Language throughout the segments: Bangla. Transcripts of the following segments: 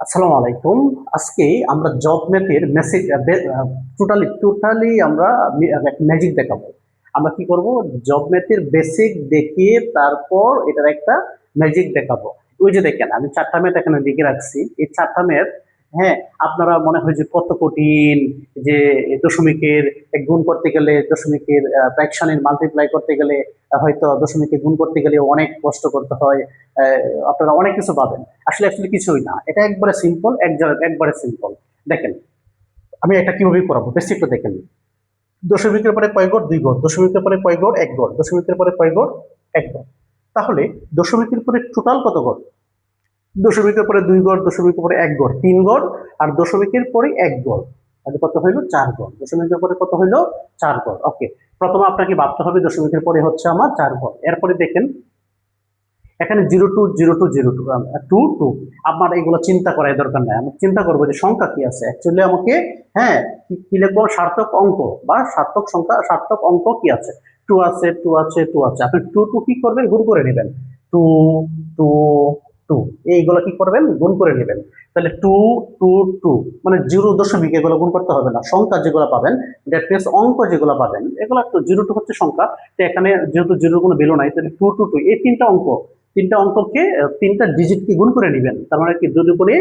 আসসালামু আলাইকুম। আজকে আমরা জব ম্যাথের মেসেজ টোটালি আমরা ম্যাজিক দেখাবো। আমরা কি করব? জব ম্যাথের বেসিক দেখিয়ে তারপর এটার একটা ম্যাজিক দেখাবো। ওই যে দেখেন, আমি চারটা ম্যাথ এখানে লিখে রাখছি। এই চারটা ম্যাথ, হ্যাঁ, আপনারা মনে হয় যে কত কঠিন, যে দশমিকের গুণ করতে গেলে, দশমিকের ফ্র্যাকশনের মাল্টিপ্লাই করতে গেলে, হয়তো দশমিকে গুণ করতে গেলে অনেক কষ্ট করতে হয়। আপনারা অনেক কিছু পাবেন। আসলে অ্যাকচুয়ালি কিছুই না, এটা একবারে সিম্পল, একবারে সিম্পল। দেখেন, আমি এটা কিভাবে করাবো, বেসিকটা দেখেন। দশমিকের পরে কয় গড়? 2 গড়। দশমিকের পরে কয় গড়? 1 গড়। দশমিকের পরে কয় গড়? 1 গড়। তাহলে দশমিকের পরে টোটাল কত গড়? দশমিকের পরে 2 গড়, দশমিকের পরে 1 গড়, 3 গড়, আর দশমিকের পরে 1 গড়। তাহলে কত হইলো? 4 গড়। দশমিকের পরে কত হইলো? 4 গড়। ওকে, প্রথমে আপনাকে ভাবতে হবে দশমিকের পরে হচ্ছে আমার 4 গড়। এরপরে দেখেন, এখানে 0 2 0 2 0 2 আমার এগুলো চিন্তা করার দরকার নাই। আমি চিন্তা করবো যে সংখ্যা কি আছে অ্যাকচুয়ালি আমাকে। হ্যাঁ, কি লিখবো? সার্থক অঙ্ক বা সার্থক সংখ্যা, সার্থক অঙ্ক কি আছে? 2 আছে, 2 আছে, 2 আছে। আপনি 2 2 কি করবেন? গুণ করে নেবেন। 2 2 2 এইগুলো কি করবেন? গুণ করে নেবেন। তাহলে 2 2 2 মানে 0 দশমিক, এগুলো গুণ করতে হবে না। সংখ্যা যেগুলো পাবেন, দ্যাট মিনস অঙ্ক যেগুলো পাবেন, এগুলো একটু 0 2 হচ্ছে সংখ্যা। তো এখানে যেহেতু জিরোর কোনো ভ্যালু নাই, তাহলে 2 2 2 এই তিনটা অঙ্ককে তিনটা ডিজিটকে গুণ করে নেবেন। তার মানে কি? 2 দুগুণে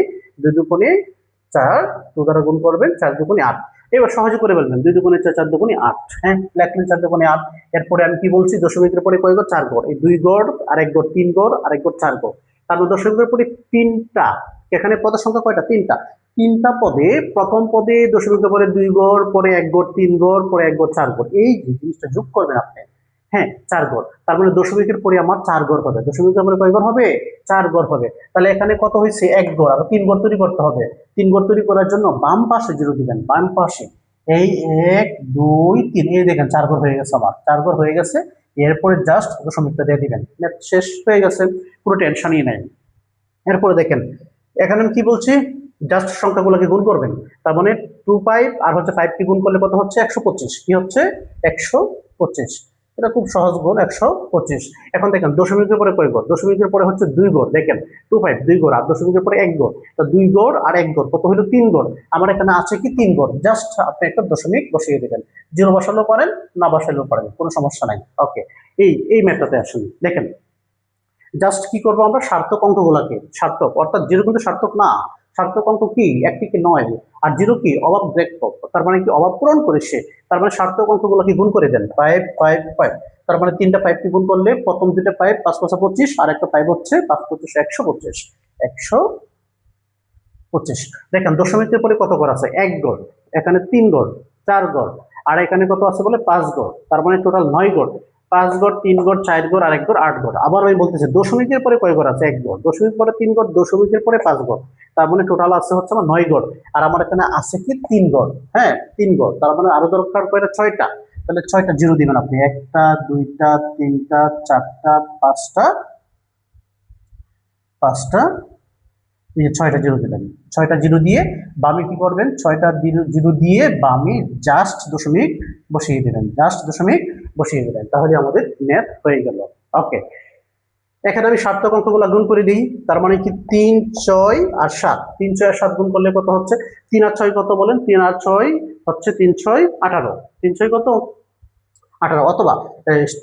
4, 2 দ্বারা গুণ করবেন, 4 দুগুণে 8। এবার সহজে করে বলবেন, 2 দুগুণে 4, 4 দুগুণে 8। হ্যাঁ, লেখলেন 4 দুগুণে 8। এরপরে আমি কি বলছি? দশমিকের পরে কয় গড়? 4 গড়। এই 2 গড় আর 1 গড়, 3 গড় আর 1 গড়, 4 গড়। তারপর দশমিকের পরে তিনটা, এখানে পদের সংখ্যা কয়টা? তিনটা। তিনটা পদে, প্রথম পদে দশমিকের পরে 2 গড়, পরে 1 গড়, 3 গড়, পরে 1 গড়, 4 গড়। এই যে জিনিসটা যোগ করবেন আপনি, হ্যাঁ, 4 গড়। তার মানে দশমিকের পরে আমার 4 গড় হবে। দশমিকের পরে কয় গড় হবে? 4 গড় হবে। তাহলে এখানে কত হয়েছে? 1 গড়। আর 3 গড় তৈরি করতে হবে। 3 গড় তৈরি করার জন্য বাম পাশে 0 দিবেন, বাম পাশে। এই 1 2 3, এই দেখেন 4 গড় হয়ে গেছে আমার, 4 গড় হয়ে গেছে। এরপরে জাস্ট দশমিকটা দিয়ে দিবেন, শেষ হয়ে গেছে। পুরো টেনশনই নাই। এরপরে দেখেন, এখানে আমি কি বলছি? জাস্ট সংখ্যাগুলোকে গুণ করবেন। তার মানে 2 5 আর হচ্ছে 5 কে গুণ করলে কত হচ্ছে? 125। কি হচ্ছে? 125। এটা খুব সহজ গুণ, 125। এখন দেখেন দশমিকের পরে কয় গড়? দশমিকের পরে হচ্ছে 2 গড়। দেখেন 2 5 2 গড়, আর দশমিকের পরে 1 গড়। তো 2 গড় আর 1 গড় কত হলো? 3 গড়। আমার এখানে আছে কি? 3 গড়। জাস্ট আপনি একটা দশমিক বসিয়ে দেবেন। 0 বসালেও পারেন, না বসালেও পারেন, কোনো সমস্যা নাই। ওকে, এই মেথডে আসুন। দেখেন, জাস্ট কি করবো আমরা? সার্থক অঙ্কগুলাকে, সার্থক অর্থাৎ 0 কিন্তু সার্থক না। সার্থক অঙ্ক কি? 1 থেকে 9, আর 0 কি? অভাব ব্রেকপক, তার মানে কি? অভাব পূরণ করে সে। তার মানে সার্থক অঙ্কগুলোকে গুণ করে দেন। 5 5 5, তার মানে তিনটা 5 কে গুণ করলে প্রথম দুটো 5, 5 5 25, আর একটা 5 হচ্ছে 5 25 125। 125। দেখেন দশমিকের পরে কত গড় আছে? 1 গড়। এখানে 3 গড়, 4 গড়, আর এখানে কত আছে বলে? 5 গড়। তার মানে টোটাল 9 গড়। 5 গড়, 3 গড়, 4 গড় আর 1 গড়, 8 গড়। আবার আমি বলতেছি দশমিকের পরে কয় গড় আছে? 1 গড়। দশমিক পরে 3 গড়, দশমিকের পরে 5 গড়। তার মানে টোটাল আছে হচ্ছে আমার 9 গড়। আর আমার এখানে আছে কি? 3 গড়। হ্যাঁ, 3 গড়। তার মানে আরো দরকার কয়টা? 6টা। তাহলে 6টা জিরো দিবেন আপনি। একটা, দুইটা, তিনটা, চারটা, পাঁচটা, পাঁচটা, এই যে 6টা জিরো দিলেন। 6টা জিরো দিয়ে বামে কি করবেন? 6টা জিরো জিরো দিয়ে বামে জাস্ট দশমিক বসিয়ে দিলেন, জাস্ট দশমিক বসিয়ে দিলেন। তাহলে আমাদের ম্যাথ হয়ে গেল। ওকে, এখানে আমি সার্থক অঙ্কগুলো গুণ করে দিই। তার মানে কি? 3 6 আর 7, 3 6 আর 7 গুণ করলে কত হচ্ছে? 3 আর 6 কত বলেন? 3 আর 6 হচ্ছে 3 6 18। 3 6 কত? 18। অথবা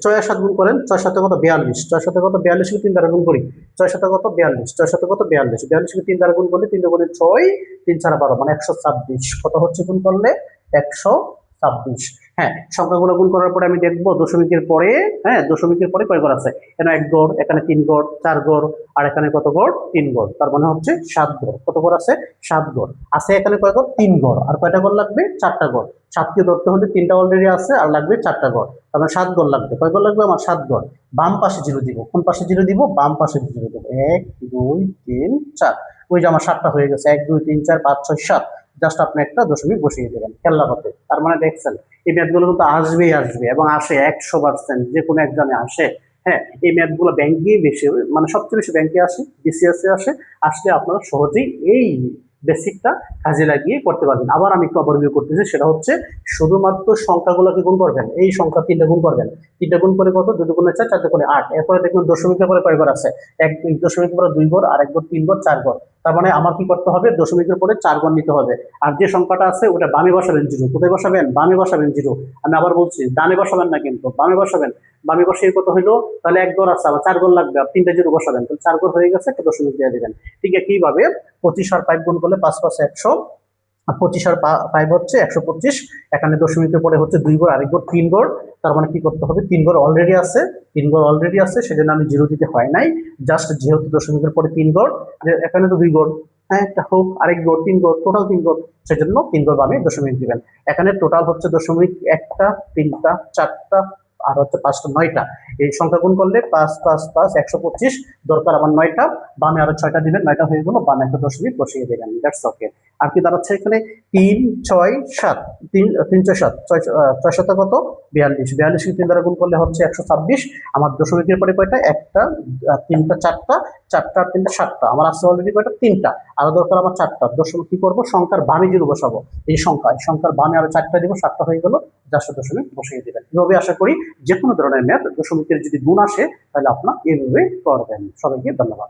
6 আর 7 গুণ করেন, 6 7 কত? 42। 6 7 কত? 42 কে 3 দ্বারা গুণ করি। 6 7 কত? 42। 6 7 কত? 42। 42 কে 3 দ্বারা গুণ করলে 3 দুগুণে 6, 3 4 12, মানে 126। কত হচ্ছে গুণ করলে? 126। হ্যাঁ, সংখ্যাগুলো গুণ করার পরে আমি দেখবো দশমিকের পরে, হ্যাঁ, দশমিকের পরে কয় গড় আছে? এখানে 1 গড়, এখানে 3 গড়, 4 গড়, আর এখানে কত গড়? 3 গড়। তার মানে হচ্ছে 7 গড়। কত গড় আছে? 7 গড় আছে। এখানে কয় গড়? 3 গড়। আর কয়টা গড় লাগবে? 4টা গড়। 7কে ধরতে হলে 3টা অলরেডি আছে, আর লাগবে 4টা গড়। তার মানে 7 গড় লাগবে। কয় গড় লাগবে আমার? 7 গড়। বাম পাশে জিরো দিব। কোন পাশে জিরো দিব? বাম পাশে জিরো দিব। 1 2 3 4, ওই যে আমার 7টা হয়ে গেছে। 1 2 3 4 5 6 7। জাস্ট আপনি একটা দশমিক বসিয়ে দেবেন খেলনা পাতে। তার মানে দেখছেন, এই ম্যাথগুলো কিন্তু আসবেই আসবে, এবং আসে 100%, যে কোনো এক্সামে আসে। হ্যাঁ, এই ম্যাথগুলো ব্যাংকে বেশি, মানে সবচেয়ে বেশি ব্যাংকে আসে, বিসিএস এ আসে। আসলে আপনারা সহজেই এই বেসিকটা কাজে লাগিয়ে করতে পারবেন। আবার আমি একটু ওভারভিউ করতেছি, সেটা হচ্ছে শুধুমাত্র সংখ্যাগুলোকে গুণ করবেন। এই সংখ্যা 3টা গুণ করবেন। 3টা গুণ করে কত? 2 দুগুণে 4, 4 দুগুণে 8। এরপরে দেখবেন দশমিকের পরে কয় ঘর আছে? এক দশমিকের পরে 2 ঘর, আর 1 ঘর, 3 ঘর, 4 ঘর। তার মানে আমার কি করতে হবে, দশমিকের পরে 4 ঘর নিতে হবে। আর যে সংখ্যাটা আছে ওটা বামে বসাবেন 0। কোথায় বসাবেন? বামে বসাবেন 0। আমি আবার বলছি, ডানে বসাবেন না কিন্তু, বামে বসাবেন। বামে বসিয়ে কত হইলো? তাহলে 1 ঘর আছে, আবার 4 ঘর লাগবে, আর 3টা 0 বসাবেন, তাহলে 4 ঘর হয়ে গেছে, একটা দশমিক দিয়ে দিবেন। ঠিক একইভাবে 25 আর 5 গুণ করলে 5 5 100, আর 25 আর 5 হচ্ছে 125। এখানে দশমিকের পরে হচ্ছে 2 ঘর, আরেক ঘর 3 ঘর। তার মানে কি করতে হবে, 3 ঘর অলরেডি আছে, 3 ঘর অলরেডি আছে, সেজন্য আমি 0 দিতে হয় নাই। জাস্ট যেহেতু দশমিকের পরে 3 ঘর, এখানে তো 2 ঘর, হ্যাঁ একটা হোক, আরেক ঘর 3 ঘর, টোটাল 3 ঘর, সেজন্য 3 ঘর বামে দশমিক দিবেন। এখানে টোটাল হচ্ছে দশমিক 1টা, 3টা, 4টা, আর হচ্ছে 5টা, 9টা। এই সংখ্যা গুণ করলে 5 5 5 125, দরকার আমার 9টা, বামে আরো 6টা দিবেন, 9টা হয়ে গেল, বামে একটা দশমিক বসিয়ে দেবেন, দ্যাটস ওকে। আর কি দাঁড়াচ্ছে এখানে? 3 6 7, 3 6 7, 6 7 কত? 42, 42 কে 3 দ্বারা গুণ করলে হচ্ছে 126। আমার দশমিকের পরে কয়টা? একটা, 3টা, 4টা, 4টা আর 3টা 7টা, আমার আছে অলরেডি কয়টা? 3টা, আরো দরকার আমার 4টা। দশমিক কি করবো, সংখ্যার বামে 0 বসাবো। এই সংখ্যার বামে আরো 4টা দিব, 7টা হয়ে গেল, জাস্ট দশমিক বসিয়ে দিবেন। এভাবে আশা করি যে কোনো ধরনের ম্যাথ দশমিকের যদি গুণ আসে তাহলে আপনার এইভাবে করবেন। সবাইকে ধন্যবাদ।